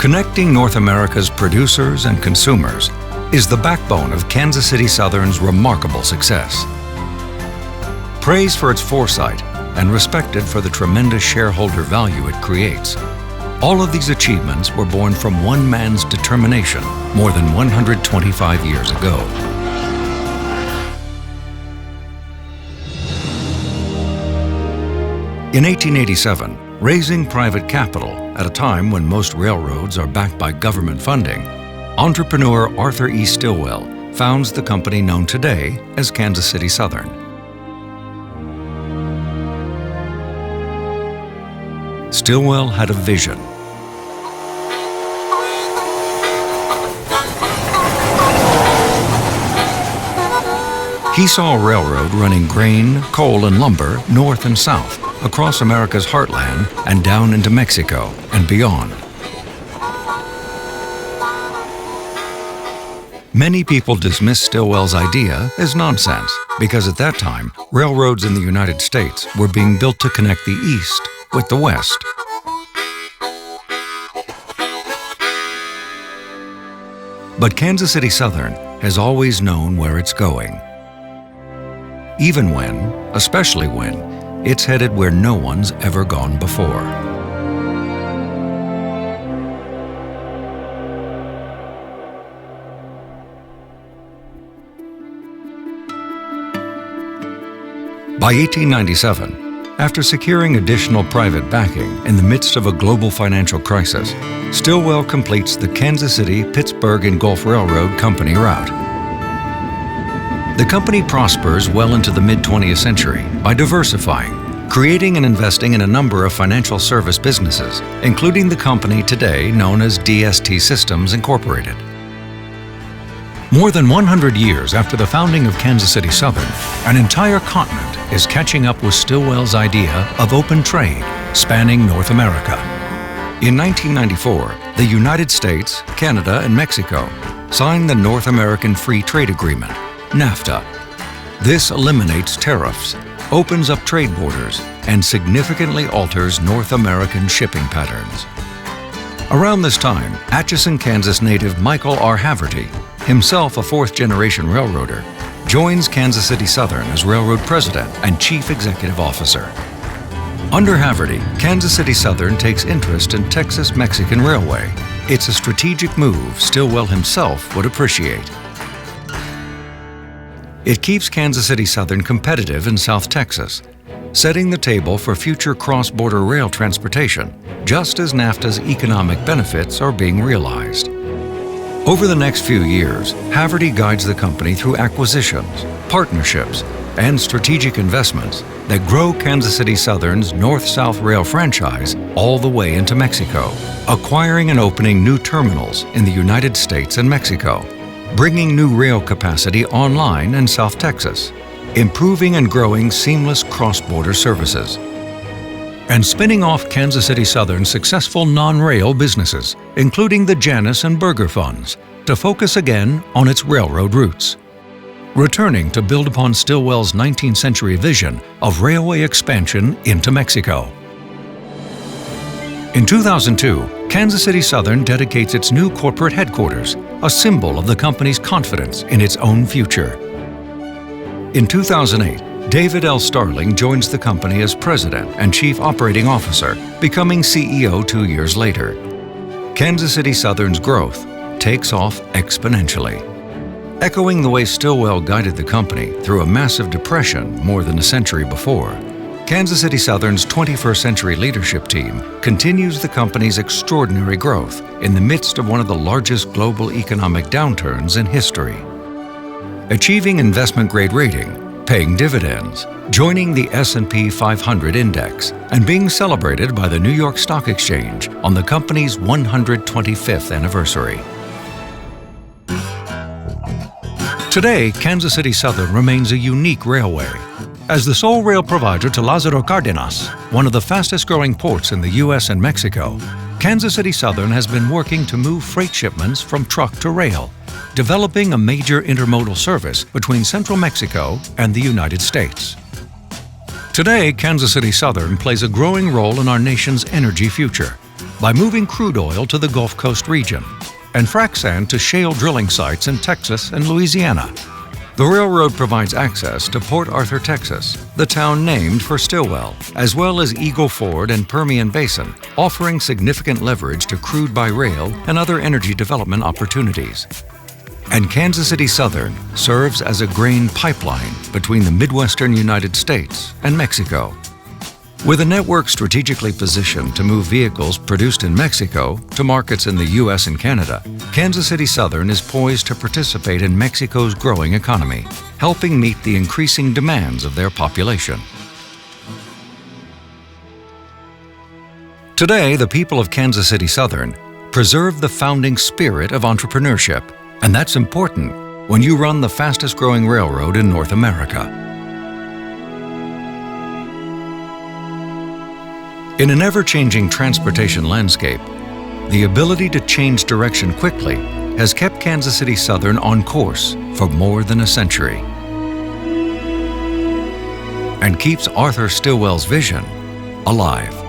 Connecting North America's producers and consumers is the backbone of Kansas City Southern's remarkable success. Praised for its foresight and respected for the tremendous shareholder value it creates, all of these achievements were born from one man's determination more than 125 years ago. In 1887, raising private capital at a time when most railroads are backed by government funding, entrepreneur Arthur E. Stillwell founds the company known today as Kansas City Southern. Stillwell had a vision. He saw a railroad running grain, coal, and lumber north and south, across America's heartland and down into Mexico and beyond. Many people dismiss Stillwell's idea as nonsense because at that time, railroads in the United States were being built to connect the East with the West. But Kansas City Southern has always known where it's going. Even when, especially when, it's headed where no one's ever gone before. By 1897, after securing additional private backing in the midst of a global financial crisis, Stillwell completes the Kansas City, Pittsburgh, and Gulf Railroad Company route. The company prospers well into the mid-20th century by diversifying, creating and investing in a number of financial service businesses, including the company today known as DST Systems Incorporated. More than 100 years after the founding of Kansas City Southern, an entire continent is catching up with Stillwell's idea of open trade spanning North America. In 1994, the United States, Canada, and Mexico signed the North American Free Trade Agreement, NAFTA. This eliminates tariffs, opens up trade borders, and significantly alters North American shipping patterns. Around this time, Atchison, Kansas native Michael R. Haverty, himself a fourth-generation railroader, joins Kansas City Southern as railroad president and chief executive officer. Under Haverty, Kansas City Southern takes interest in Texas-Mexican Railway. It's a strategic move Stillwell himself would appreciate. It keeps Kansas City Southern competitive in South Texas, setting the table for future cross-border rail transportation, just as NAFTA's economic benefits are being realized. Over the next few years, Haverty guides the company through acquisitions, partnerships, and strategic investments that grow Kansas City Southern's North-South rail franchise all the way into Mexico, acquiring and opening new terminals in the United States and Mexico, bringing new rail capacity online in South Texas, improving and growing seamless cross-border services, and spinning off Kansas City Southern's successful non-rail businesses, including the Janus and Berger funds, to focus again on its railroad roots, returning to build upon Stillwell's 19th century vision of railway expansion into Mexico. In 2002, Kansas City Southern dedicates its new corporate headquarters, a symbol of the company's confidence in its own future. In 2008, David L. Starling joins the company as president and chief operating officer, becoming CEO 2 years later. Kansas City Southern's growth takes off exponentially. Echoing the way Stillwell guided the company through a massive depression more than a century before, Kansas City Southern's 21st century leadership team continues the company's extraordinary growth in the midst of one of the largest global economic downturns in history. Achieving investment-grade rating, paying dividends, joining the S&P 500 index, and being celebrated by the New York Stock Exchange on the company's 125th anniversary. Today, Kansas City Southern remains a unique railway. As the sole rail provider to Lázaro Cárdenas, one of the fastest-growing ports in the U.S. and Mexico, Kansas City Southern has been working to move freight shipments from truck to rail, developing a major intermodal service between central Mexico and the United States. Today, Kansas City Southern plays a growing role in our nation's energy future, by moving crude oil to the Gulf Coast region and frac sand to shale drilling sites in Texas and Louisiana. The railroad provides access to Port Arthur, Texas, the town named for Stilwell, as well as Eagle Ford and Permian Basin, offering significant leverage to crude by rail and other energy development opportunities. And Kansas City Southern serves as a grain pipeline between the Midwestern United States and Mexico. With a network strategically positioned to move vehicles produced in Mexico to markets in the U.S. and Canada, Kansas City Southern is poised to participate in Mexico's growing economy, helping meet the increasing demands of their population. Today, the people of Kansas City Southern preserve the founding spirit of entrepreneurship, and that's important when you run the fastest-growing railroad in North America. In an ever-changing transportation landscape, the ability to change direction quickly has kept Kansas City Southern on course for more than a century and keeps Arthur Stilwell's vision alive.